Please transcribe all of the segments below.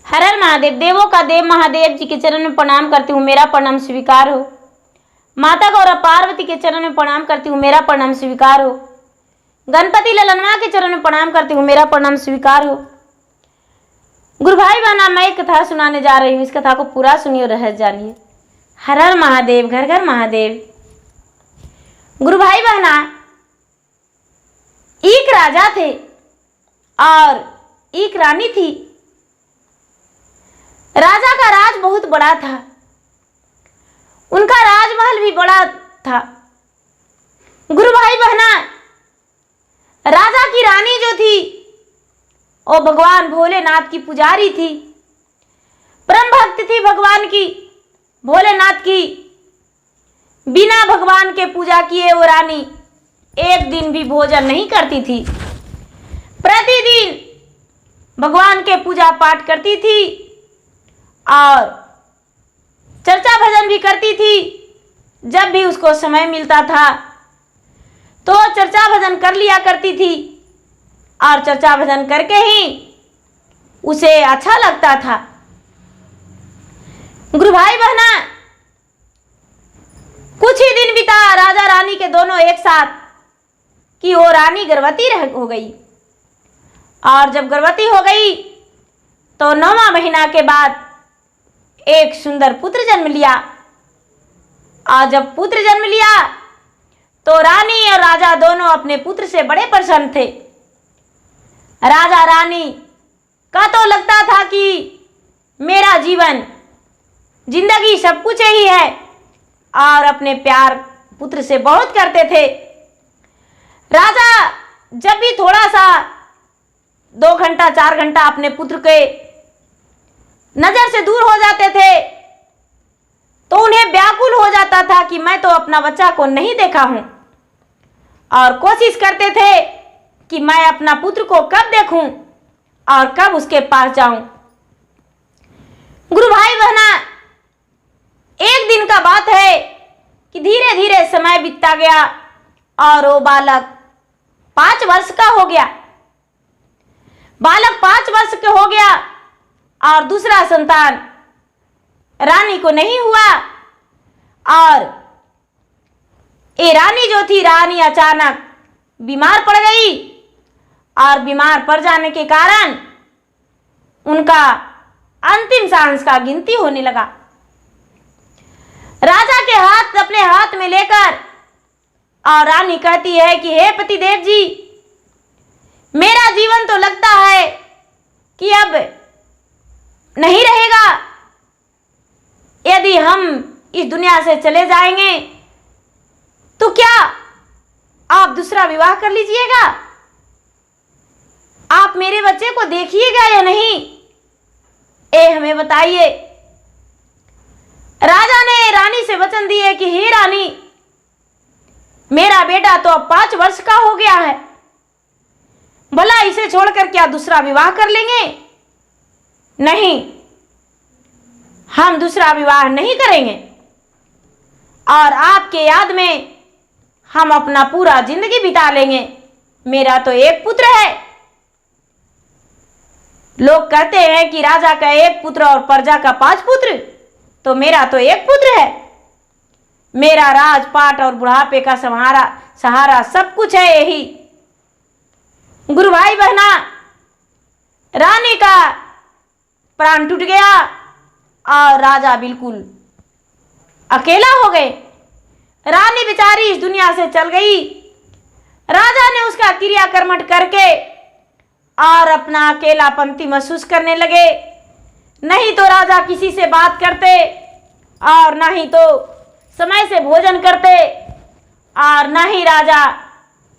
हर हर महादेव। देवों का देव महादेव जी के चरण में प्रणाम करती हूँ, मेरा प्रणाम स्वीकार हो। माता गौरा पार्वती के चरण में प्रणाम करती हूँ, मेरा प्रणाम स्वीकार हो। गणपति ललनवा के चरण में प्रणाम करती हूँ, मेरा प्रणाम स्वीकार हो। गुरु भाई बहना, मैं एक कथा सुनाने जा रही हूँ, इस कथा को पूरा सुनिए और रहस्य जानिए। हर हर महादेव, घर घर महादेव। गुरु भाई बहना, एक राजा थे और एक रानी थी। राजा का राज बहुत बड़ा था, उनका राजमहल भी बड़ा था। गुरु भाई बहना, राजा की रानी जो थी वो भगवान भोलेनाथ की पुजारी थी, परम भक्त थी भगवान की, भोलेनाथ की। बिना भगवान के पूजा किए वो रानी एक दिन भी भोजन नहीं करती थी। प्रतिदिन भगवान के पूजा पाठ करती थी और चर्चा भजन भी करती थी। जब भी उसको समय मिलता था तो चर्चा भजन कर लिया करती थी और चर्चा भजन करके ही उसे अच्छा लगता था। गुरु भाई बहना, कुछ ही दिन बीता राजा रानी के दोनों एक साथ कि वो रानी गर्भवती हो गई। और जब गर्भवती हो गई तो 9वां महीना के बाद एक सुंदर पुत्र जन्म लिया। और जब पुत्र जन्म लिया तो रानी और राजा दोनों अपने पुत्र से बड़े प्रसन्न थे। राजा रानी का तो लगता था कि मेरा जीवन जिंदगी सब कुछ ही है, और अपने प्यार पुत्र से बहुत करते थे। राजा जब भी थोड़ा सा 2 घंटा 4 घंटा अपने पुत्र के नजर से दूर हो जाते थे तो उन्हें व्याकुल हो जाता था कि मैं तो अपना बच्चा को नहीं देखा हूं, और कोशिश करते थे कि मैं अपना पुत्र को कब देखूं और कब उसके पास जाऊं। गुरु भाई बहना, एक दिन का बात है कि धीरे धीरे समय बीतता गया और वो बालक 5 वर्ष का हो गया। बालक 5 वर्ष का हो गया और दूसरा संतान रानी को नहीं हुआ। और ये रानी जो थी, रानी अचानक बीमार पड़ गई और बीमार पड़ जाने के कारण उनका अंतिम सांस का गिनती होने लगा। राजा के हाथ अपने हाथ में लेकर और रानी कहती है कि हे पतिदेव जी, मेरा जीवन तो लगता है कि अब नहीं रहेगा। यदि हम इस दुनिया से चले जाएंगे तो क्या आप दूसरा विवाह कर लीजिएगा? आप मेरे बच्चे को देखिएगा या नहीं, ये हमें बताइए। राजा ने रानी से वचन दिए कि हे रानी, मेरा बेटा तो अब 5 वर्ष का हो गया है, भला इसे छोड़कर क्या दूसरा विवाह कर लेंगे? नहीं, हम दूसरा विवाह नहीं करेंगे और आपके याद में हम अपना पूरा जिंदगी बिता लेंगे। मेरा तो एक पुत्र है। लोग कहते हैं कि राजा का एक पुत्र और प्रजा का 5 पुत्र, तो मेरा तो एक पुत्र है। मेरा राजपाट और बुढ़ापे का सहारा सब कुछ है यही। गुरु भाई बहना, रानी का प्राण टूट गया और राजा बिल्कुल अकेला हो गए। रानी बेचारी इस दुनिया से चल गई। राजा ने उसका क्रियाकर्म करके और अपना अकेलापंती महसूस करने लगे। नहीं तो राजा किसी से बात करते और ना ही तो समय से भोजन करते और ना ही राजा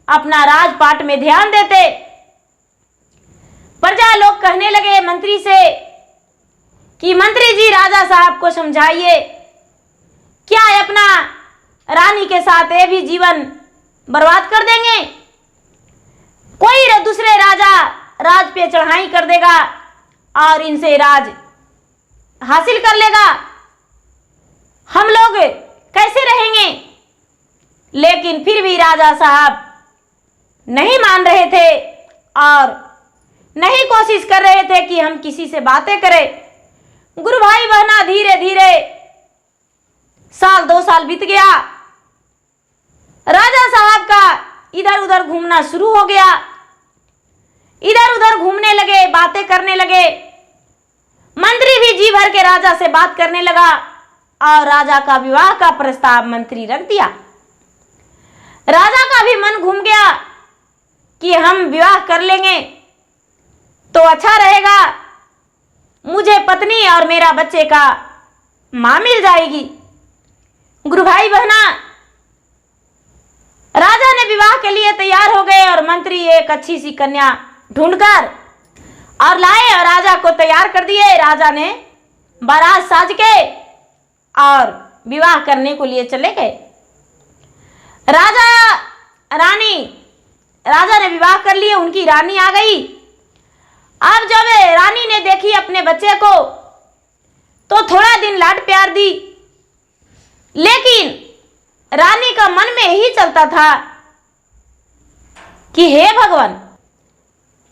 अपना राजपाट में ध्यान देते। प्रजा लोग कहने लगे मंत्री से कि मंत्री जी, राजा साहब को समझाइए, क्या अपना रानी के साथ ये भी जीवन बर्बाद कर देंगे? कोई दूसरे राजा राज पे चढ़ाई कर देगा और इनसे राज हासिल कर लेगा, हम लोग कैसे रहेंगे? लेकिन फिर भी राजा साहब नहीं मान रहे थे और नहीं कोशिश कर रहे थे कि हम किसी से बातें करें। गुरु भाई बहना धीरे धीरे साल 2 साल बीत गया। राजा साहब का इधर उधर घूमना शुरू हो गया। इधर उधर घूमने लगे, बातें करने लगे। मंत्री भी जी भर के राजा से बात करने लगा और राजा का विवाह का प्रस्ताव मंत्री रख दिया। राजा का भी मन घूम गया कि हम विवाह कर लेंगे तो अच्छा रहेगा, मुझे पत्नी और मेरा बच्चे का मां मिल जाएगी। गुरु भाई बहना राजा ने विवाह के लिए तैयार हो गए और मंत्री एक अच्छी सी कन्या ढूंढकर और लाए और राजा को तैयार कर दिए। राजा ने बारात साज के और विवाह करने को लिए चले गए। राजा ने विवाह कर लिए, उनकी रानी आ गई। अब जब रानी ने देखी अपने बच्चे को तो थोड़ा दिन लाड प्यार दी, लेकिन रानी का मन में यही चलता था कि हे भगवान,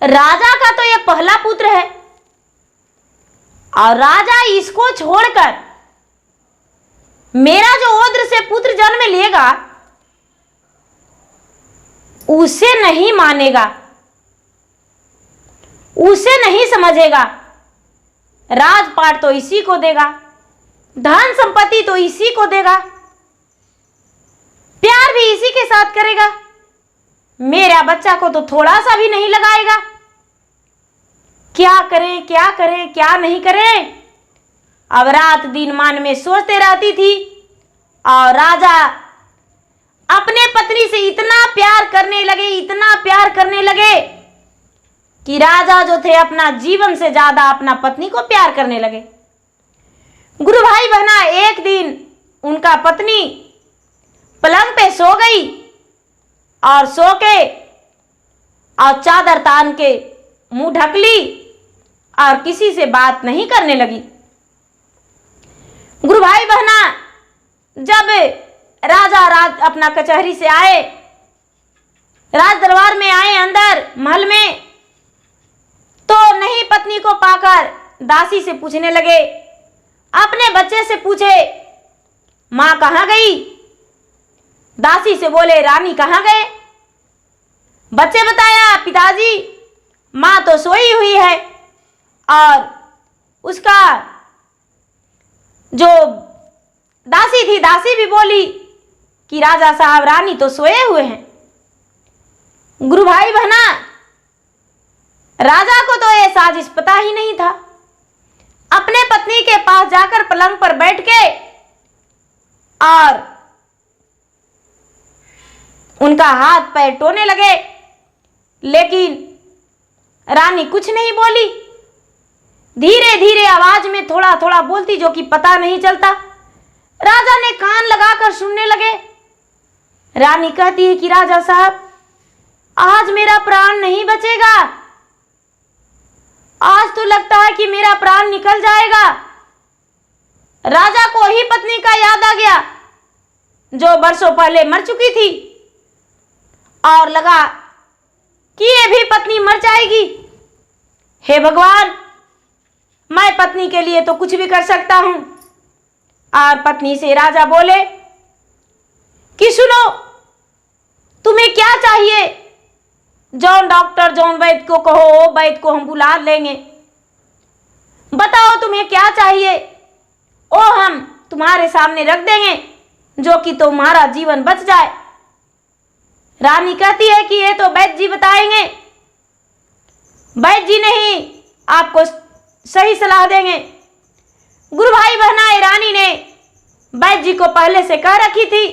राजा का तो यह पहला पुत्र है और राजा इसको छोड़कर मेरा जो ओद्र से पुत्र जन्म लेगा उसे नहीं मानेगा, उसे नहीं समझेगा। राजपाट तो इसी को देगा, धन संपत्ति तो इसी को देगा, प्यार भी इसी के साथ करेगा। मेरा बच्चा को तो थोड़ा सा भी नहीं लगाएगा। क्या करें, क्या करें, क्या नहीं करें। अब रात दिन मन में सोचते रहती थी और राजा अपने पत्नी से इतना प्यार करने लगे, इतना प्यार करने लगे कि राजा जो थे अपना जीवन से ज्यादा अपना पत्नी को प्यार करने लगे। गुरु भाई बहना एक दिन उनका पत्नी पलंग पे सो गई और सो के और चादर तान के मुंह ढक ली और किसी से बात नहीं करने लगी। गुरु भाई बहना जब राजा अपना कचहरी से आए, राज दरबार में आए अंदर महल में, तो नहीं पत्नी को पाकर दासी से पूछने लगे। अपने बच्चे से पूछे, मां कहां गई? दासी से बोले, रानी कहां गए? बच्चे बताया, पिताजी मां तो सोई हुई है और उसका जो दासी थी, दासी भी बोली कि राजा साहब रानी तो सोए हुए हैं। गुरु भाई बहना राजा को तो यह साजिश पता ही नहीं था। अपने पत्नी के पास जाकर पलंग पर बैठ के और उनका हाथ पैर टोने लगे, लेकिन रानी कुछ नहीं बोली। धीरे धीरे आवाज में थोड़ा थोड़ा बोलती, जो कि पता नहीं चलता। राजा ने कान लगाकर सुनने लगे। रानी कहती है कि राजा साहब आज मेरा प्राण नहीं बचेगा, आज तो लगता है कि मेरा प्राण निकल जाएगा। राजा को ही पत्नी का याद आ गया जो बरसों पहले मर चुकी थी और लगा कि ये भी पत्नी मर जाएगी। हे भगवान, मैं पत्नी के लिए तो कुछ भी कर सकता हूं। और पत्नी से राजा बोले कि सुनो, तुम्हें क्या चाहिए? जौन डॉक्टर जौन वैद्य को कहो, वो वैद्य को हम बुला लेंगे। बताओ तुम्हें क्या चाहिए, वो हम तुम्हारे सामने रख देंगे, जो कि तुम्हारा जीवन बच जाए। रानी कहती है कि ये तो वैद्य जी बताएंगे, वैद्य जी नहीं आपको सही सलाह देंगे। गुरु भाई बहना रानी ने वैद्य जी को पहले से कह रखी थी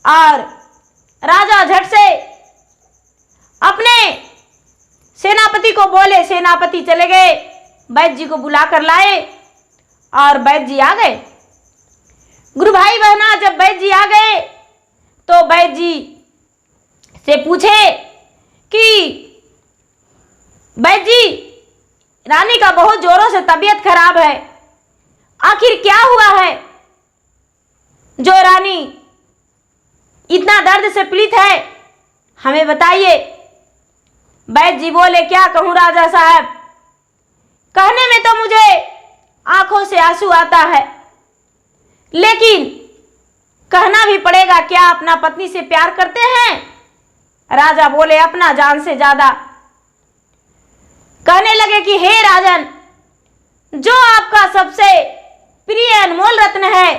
और राजा झट से अपने सेनापति को बोले। सेनापति चले गए, वैद्य जी को बुला कर लाए और वैद्य जी आ गए। गुरु भाई बहना जब वैद्य जी आ गए तो वैद्य जी से पूछे कि वैद्य जी, रानी का बहुत जोरों से तबीयत खराब है, आखिर क्या हुआ है जो रानी इतना दर्द से पीड़ित है, हमें बताइए। वैद्य जी बोले, क्या कहूं राजा साहब, कहने में तो मुझे आंखों से आंसू आता है, लेकिन कहना भी पड़ेगा, क्या अपना पत्नी से प्यार करते हैं? राजा बोले, अपना जान से ज्यादा। कहने लगे कि हे राजन, जो आपका सबसे प्रिय अनमोल रत्न है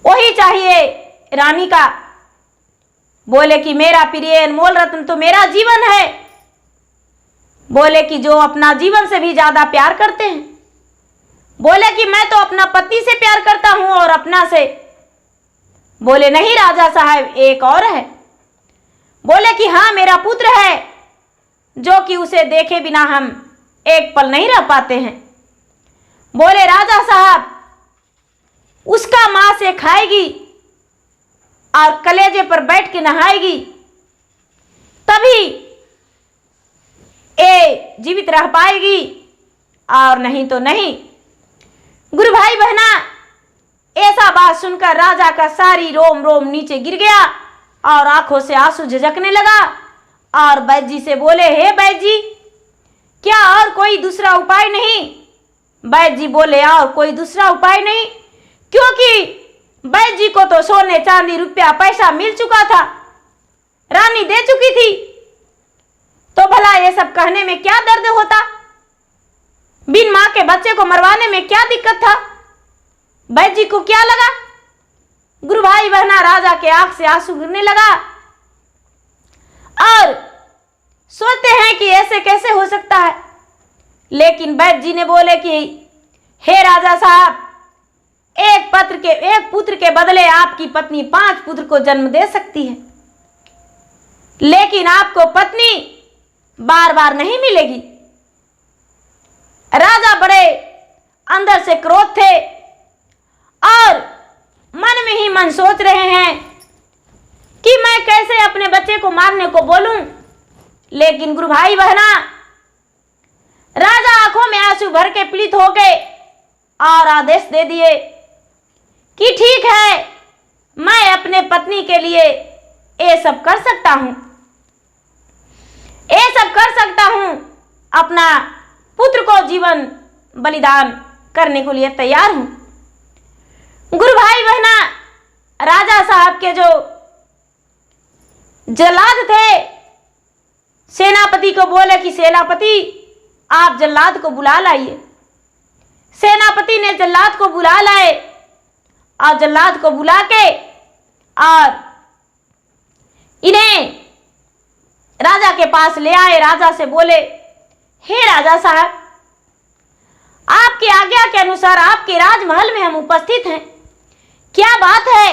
वही चाहिए रानी का। बोले कि मेरा प्रिय अनमोल रत्न तो मेरा जीवन है। बोले कि जो अपना जीवन से भी ज्यादा प्यार करते हैं। बोले कि मैं तो अपना पति से प्यार करता हूं और अपना से। बोले नहीं राजा साहब, एक और है। बोले कि हाँ, मेरा पुत्र है, जो कि उसे देखे बिना हम एक पल नहीं रह पाते हैं। बोले राजा साहब, उसका मां से खाएगी और कलेजे पर बैठ के नहाएगी, तभी ये जीवित रह पाएगी, और नहीं तो नहीं। गुरु भाई बहना, ऐसा बात सुनकर राजा का सारी रोम रोम नीचे गिर गया और आंखों से आंसू झिझकने लगा। और वैद्य जी से बोले, हे वैद्य जी, क्या और कोई दूसरा उपाय नहीं? वैद्य जी बोले, और कोई दूसरा उपाय नहीं, क्योंकि वैद्य जी को तो सोने चांदी रुपया पैसा मिल चुका था, रानी दे चुकी थी, तो भला ये सब कहने में क्या दर्द होता? बिन मां के बच्चे को मरवाने में क्या दिक्कत था? वैद्य जी को क्या लगा? गुरु भाई बहना, राजा के आंख से आंसू गिरने लगा और सोचते हैं कि ऐसे कैसे हो सकता है। लेकिन वैद्य जी ने बोले कि हे राजा साहब, एक पुत्र के बदले आपकी पत्नी 5 पुत्र को जन्म दे सकती है, लेकिन आपको पत्नी बार बार नहीं मिलेगी। राजा बड़े अंदर से क्रोध थे और मन में ही मन सोच रहे हैं कि मैं कैसे अपने बच्चे को मारने को बोलूं। लेकिन गुरु भाई बहना, राजा आंखों में आंसू भर के पीड़ित हो गए और आदेश दे दिए कि ठीक है, मैं अपने पत्नी के लिए ये सब कर सकता हूं, ये सब कर सकता हूं, अपना पुत्र को जीवन बलिदान करने को लिए तैयार हूं। गुरु भाई बहना, राजा साहब के जो जल्लाद थे, सेनापति को बोले कि सेनापति, आप जल्लाद को बुला लाइए। सेनापति ने जल्लाद को बुला लाए और जल्लाद को बुला के और इन्हें राजा के पास ले आए। राजा से बोले, हे राजा साहब, आपकी आज्ञा के अनुसार आपके राजमहल में हम उपस्थित हैं, क्या बात है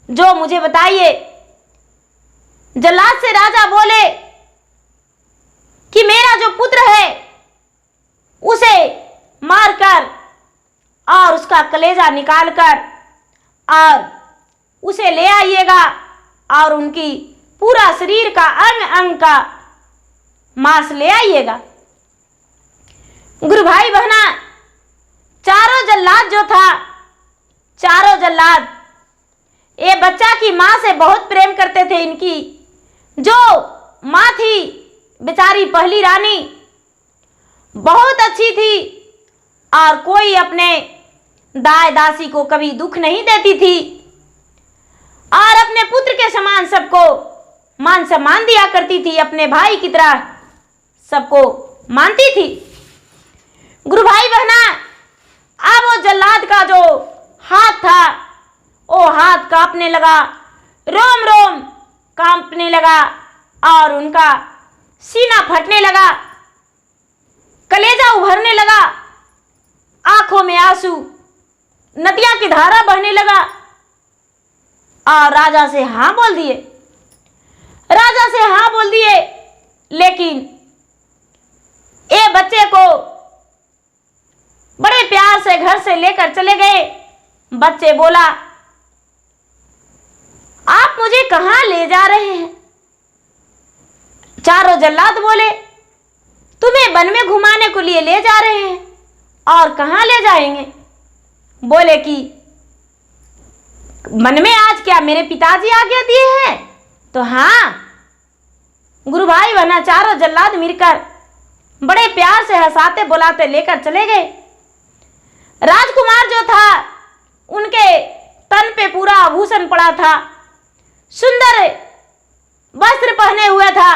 जो मुझे बताइए। जल्लाद से राजा बोले कि मेरा जो पुत्र है उसे मारकर और उसका कलेजा निकालकर और उसे ले आइएगा और उनकी पूरा शरीर का अंग अंग का मांस ले आइएगा। गुरु भाई बहना, चारों जल्लाद जो था, चारों जल्लाद ये बच्चा की मां से बहुत प्रेम करते थे। इनकी जो मां थी, बेचारी पहली रानी, बहुत अच्छी थी और कोई अपने दाई दासी को कभी दुख नहीं देती थी और अपने पुत्र के समान सबको मान सम्मान दिया करती थी, अपने भाई की तरह सबको मानती थी। गुरु भाई बहना, अब वो जल्लाद का जो हाथ था वो हाथ कांपने लगा, रोम रोम कांपने लगा और उनका सीना फटने लगा, कलेजा उभरने लगा, आंखों में आंसू, नदियां की धारा बहने लगा और राजा से हाँ बोल दिए। राजा से हाँ बोल दिए, लेकिन ये बच्चे को बड़े प्यार से घर से लेकर चले गए। बच्चे बोला, आप मुझे कहां ले जा रहे हैं? चारों जल्लाद बोले, तुम्हें वन में घुमाने को लिए ले जा रहे हैं। और कहां ले जाएंगे? बोले कि मन में आज क्या मेरे पिताजी आज्ञा दिए हैं? तो हाँ, गुरु भाई बहना चारों जल्लाद मिलकर बड़े प्यार से हंसाते बुलाते लेकर चले गए। राजकुमार जो था उनके तन पे पूरा आभूषण पड़ा था, सुंदर वस्त्र पहने हुए था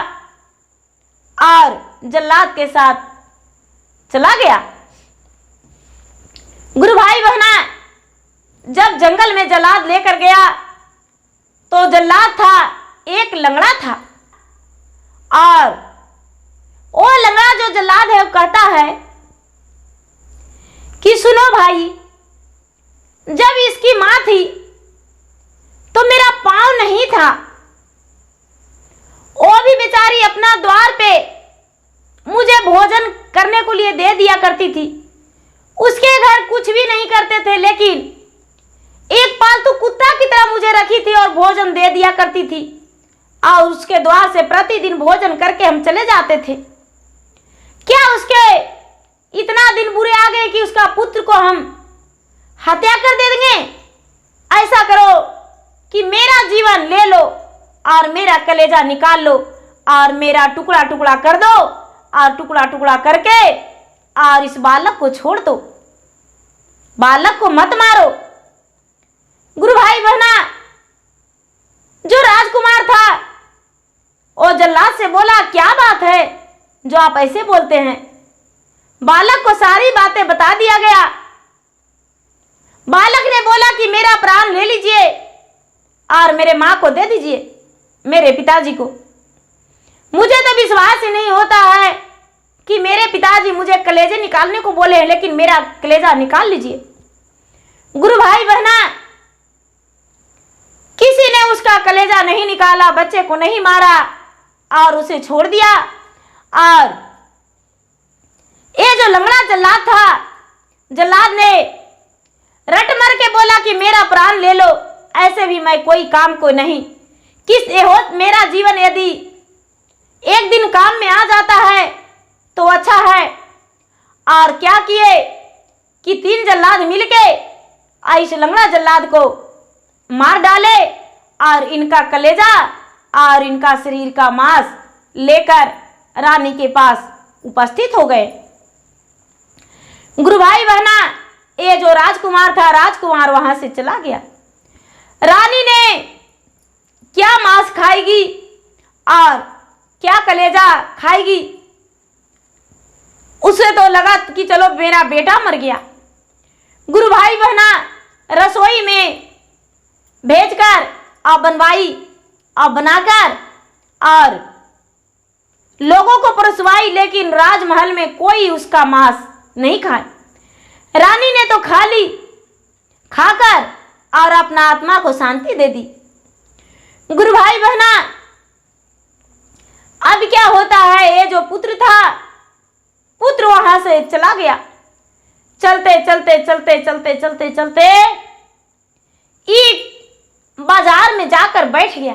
और जल्लाद के साथ चला गया। गुरु भाई बहना जब जंगल में जल्लाद लेकर गया तो जल्लाद था एक लंगड़ा था और वो लंगड़ा जो जल्लाद है वो कहता है कि सुनो भाई, जब इसकी मां थी तो मेरा पांव नहीं था, वो भी बेचारी अपना द्वार पे मुझे भोजन करने को लिए दे दिया करती थी। उसके घर कुछ भी नहीं करते थे, लेकिन एक पालतू कुत्ता की तरह मुझे रखी थी और भोजन दे दिया करती थी और उसके द्वार से प्रतिदिन भोजन करके हम चले जाते थे। क्या उसके इतना दिन बुरे आ गए कि उसका पुत्र को हम हत्या कर दे देंगे? ऐसा करो कि मेरा जीवन ले लो और मेरा कलेजा निकाल लो और मेरा टुकड़ा टुकड़ा कर दो और टुकड़ा टुकड़ा करके और इस बालक को छोड़ दो, बालक को मत मारो। गुरु भाई बहना जो राजकुमार था वो जल्लाद से बोला, क्या बात है जो आप ऐसे बोलते हैं? बालक को सारी बातें बता दिया गया। बालक ने बोला कि मेरा प्राण ले लीजिए और मेरे मां को दे दीजिए, मेरे पिताजी को। मुझे तो विश्वास ही नहीं होता है कि मेरे पिताजी मुझे कलेजे निकालने को बोले हैं, लेकिन मेरा कलेजा निकाल लीजिए। गुरु भाई बहना किसी ने उसका कलेजा नहीं निकाला, बच्चे को नहीं मारा और उसे छोड़ दिया। और ये जो लंगड़ा जल्लाद था, जल्लाद ने रट मर के बोला कि मेरा प्राण ले लो, ऐसे भी मैं कोई काम को नहीं, किस हो मेरा जीवन यदि एक दिन काम में आ जाता है तो अच्छा है। और क्या किए कि 3 जल्लाद मिलके इस लंगड़ा जल्लाद को मार डाले और इनका कलेजा और इनका शरीर का मांस लेकर रानी के पास उपस्थित हो गए। गुरु भाई बहना ये जो राजकुमार था, राजकुमार वहां से चला गया। रानी ने क्या मांस खाएगी और क्या कलेजा खाएगी, उसे तो लगा कि चलो मेरा बेटा मर गया। गुरु भाई बहना रसोई में भेजकर और बनवाई और बनाकर और लोगों को परसवाई, लेकिन राजमहल में कोई उसका मांस नहीं खाए। रानी ने तो खा ली, खाकर और अपना आत्मा को शांति दे दी। गुरु भाई बहना अब क्या होता है, ये जो पुत्र था, पुत्र वहां से चला गया। चलते चलते चलते चलते चलते चलते एक बाजार में जाकर बैठ गया।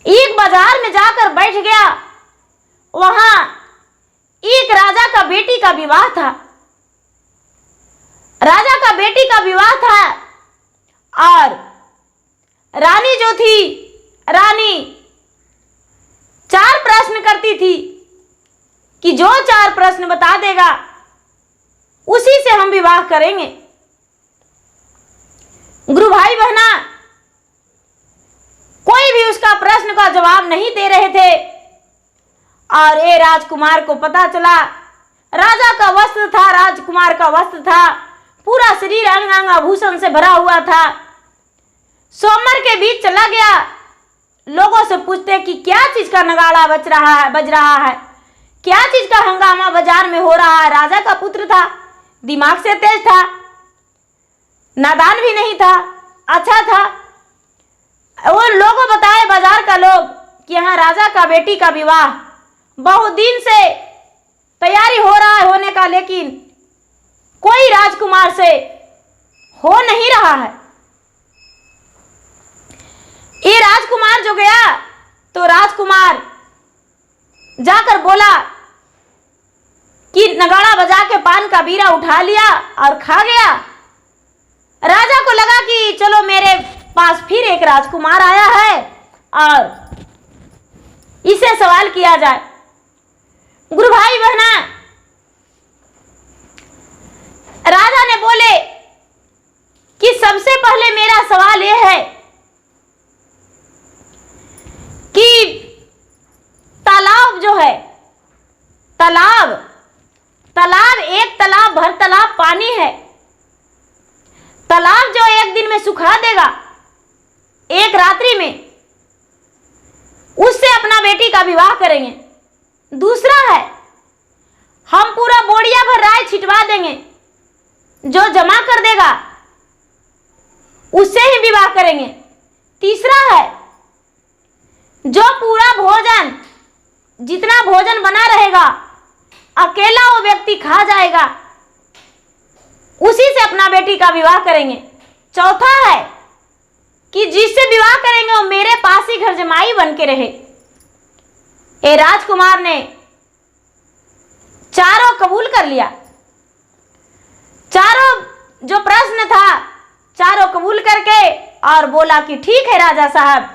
एक बाजार में जाकर बैठ गया, वहां एक राजा का बेटी का विवाह था। राजा का बेटी का विवाह था और रानी जो थी, रानी 4 प्रश्न करती थी कि जो 4 प्रश्न बता देगा उसी से हम विवाह करेंगे। गुरु भाई बहना कोई भी उसका प्रश्न का जवाब नहीं दे रहे थे और ये राजकुमार को पता चला। राजा का वस्त्र था, राजकुमार का वस्त्र था, पूरा शरीर अंग अंग आभूषण से भरा हुआ था। सोमर के बीच चला गया, लोगों से पूछते कि क्या चीज का नगाड़ा बज रहा है, क्या चीज का हंगामा बाजार में हो रहा है। राजा का पुत्र था, दिमाग से तेज था, नादान भी नहीं था, अच्छा था। वो लोगों बताए बाजार का लोग कि यहाँ राजा का बेटी का विवाह बहुत दिन से तैयारी हो रहा है होने का, लेकिन कोई राजकुमार से हो नहीं रहा है। ये राजकुमार जो गया तो राजकुमार जाकर बोला कि नगाड़ा बजा के पान का बीरा उठा लिया और खा गया। राजा को लगा कि चलो मेरे पास फिर एक राजकुमार आया है और इसे सवाल किया जाए। गुरु भाई बहना, राजा ने बोले कि सबसे पहले मेरा सवाल यह है कि तालाब जो है, तालाब एक तालाब भर तालाब पानी है, तालाब जो एक दिन में सुखा देगा, एक रात्रि में, उससे अपना बेटी का विवाह करेंगे। दूसरा है, हम पूरा बोरिया भर राय छिटवा देंगे, जो जमा कर देगा उससे ही विवाह करेंगे। तीसरा है, जो पूरा भोजन, जितना भोजन बना रहेगा अकेला वो व्यक्ति खा जाएगा, उसी से अपना बेटी का विवाह करेंगे। चौथा है कि जिससे विवाह करेंगे वो मेरे पास ही घर जमाई बन के रहे। ए राजकुमार ने चारों कबूल कर लिया। चारों जो प्रश्न था चारों कबूल करके और बोला कि ठीक है राजा साहब,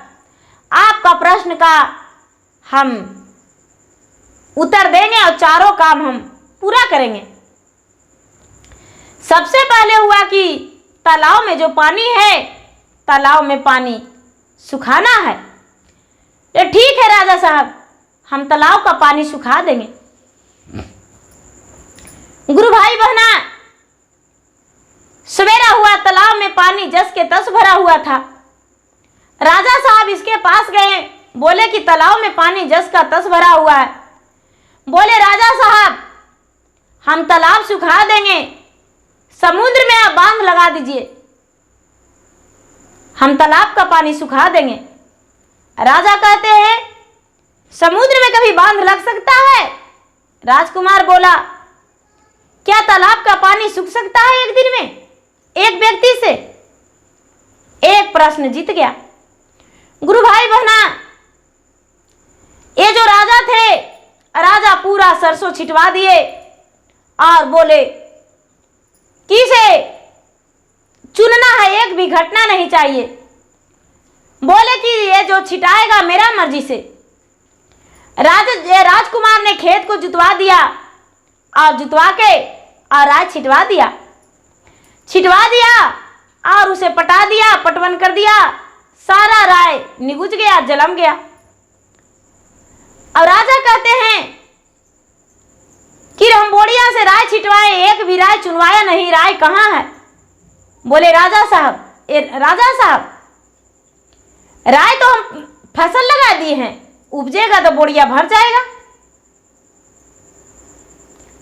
आपका प्रश्न का हम उत्तर देंगे और चारों काम हम पूरा करेंगे। सबसे पहले हुआ कि तालाब में जो पानी है, तालाब में पानी सुखाना है। तो ठीक है राजा साहब, हम तालाब का पानी सुखा देंगे। गुरु भाई बहना, सवेरा हुआ, तालाब में पानी जस के तस भरा हुआ था। राजा साहब इसके पास गए, बोले कि तालाब में पानी जस का तस भरा हुआ है। बोले राजा साहब, हम तालाब सुखा देंगे, समुद्र में आप बांध लगा दीजिए, हम तालाब का पानी सुखा देंगे। राजा कहते हैं समुद्र में कभी बांध लग सकता है? राजकुमार बोला, क्या तालाब का पानी सूख सकता है एक दिन में एक व्यक्ति से? एक प्रश्न जीत गया। गुरु भाई बहना, ये जो राजा थे, राजा पूरा सरसों छिटवा दिए और बोले किसे चुनना है, एक भी घटना नहीं चाहिए। बोले कि ये जो छिटाएगा मेरा मर्जी से। राजकुमार ने खेत को जुतवा दिया और जुतवा के और राज छिटवा दिया और उसे पटा दिया, पटवन कर दिया। सारा राय निगुज गया, जलम गया। और राजा कहते हैं कि हम बोड़िया से राय छिटवाए, एक भी राय चुनवाया नहीं, राय कहाँ है? बोले राजा साहब, राय तो हम फसल लगा दिए हैं, उपजेगा तो बोड़िया भर जाएगा।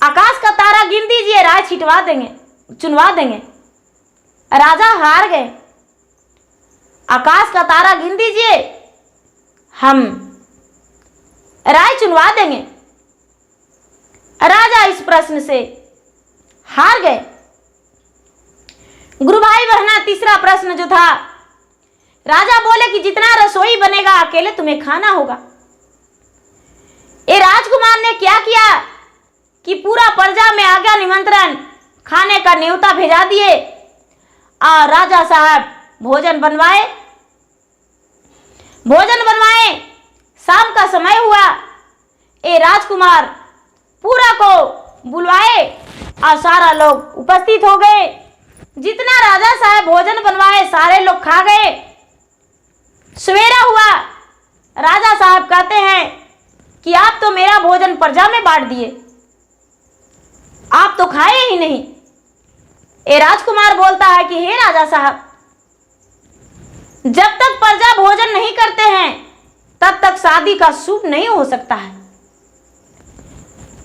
आकाश का तारा गिन दीजिए, राय छिटवा देंगे, चुनवा देंगे। राजा हार गए। आकाश का तारा गिन दीजिए, हम राय चुनवा देंगे। राजा इस प्रश्न से हार गए। गुरु भाई बहना, तीसरा प्रश्न जो था, राजा बोले कि जितना रसोई बनेगा अकेले तुम्हें खाना होगा। ये राजकुमार ने क्या किया कि पूरा प्रजा में आज्ञा निमंत्रण, खाने का न्योता भेजा दिए और राजा साहब भोजन बनवाए। शाम का समय हुआ, ये राजकुमार पूरा को बुलवाए और सारा लोग उपस्थित हो गए। जितना राजा साहब भोजन बनवाए सारे लोग खा गए। सवेरा हुआ, राजा साहब कहते हैं कि आप तो मेरा भोजन प्रजा में बांट दिए, आप तो खाए ही नहीं। ये राजकुमार बोलता है कि हे राजा साहब, जब तक प्रजा भोजन नहीं करते हैं तब तक शादी का शुभ नहीं हो सकता है।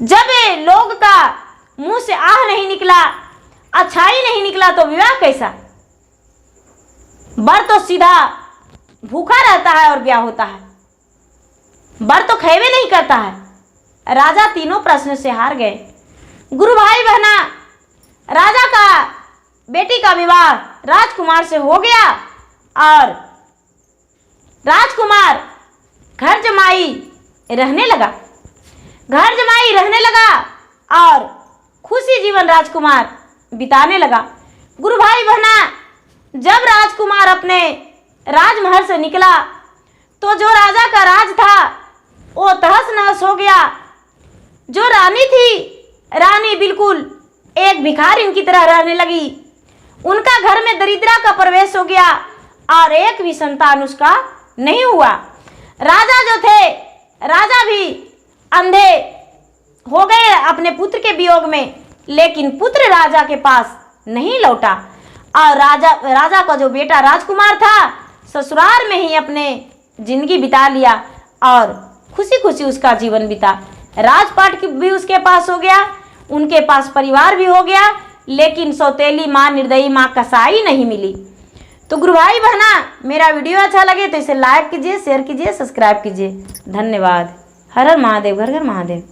जब लोग का मुंह से आह नहीं निकला, अच्छाई नहीं निकला, तो विवाह कैसा? बर तो सीधा भूखा रहता है और ब्याह होता है, बर तो खेवे नहीं करता है। राजा तीनों प्रश्न से हार गए। गुरु भाई बहना, राजा का बेटी का विवाह राजकुमार से हो गया और राजकुमार घर जमाई रहने लगा और खुशी जीवन राजकुमार बिताने लगा। गुरु भाई बहना, जब राजकुमार अपने राजमहल से निकला तो जो राजा का राज था वो तहस नहस हो गया। जो रानी थी, रानी बिल्कुल एक भिखारिन की तरह रहने लगी। उनका घर में दरिद्रा का प्रवेश हो गया और एक भी संतान उसका नहीं हुआ। राजा जो थे, राजा भी अंधे हो गए अपने पुत्र के वियोग में, लेकिन पुत्र राजा के पास नहीं लौटा। और राजा का जो बेटा राजकुमार था, ससुराल में ही अपने जिंदगी बिता लिया और खुशी खुशी उसका जीवन बीता। राजपाट भी उसके पास हो गया, उनके पास परिवार भी हो गया, लेकिन सौतेली माँ, निर्दयी माँ कसाई नहीं मिली। तो गुरु भाई बहना, मेरा वीडियो अच्छा लगे तो इसे लाइक कीजिए, शेयर कीजिए, सब्सक्राइब कीजिए। धन्यवाद। हर हर महादेव, घर घर महादेव।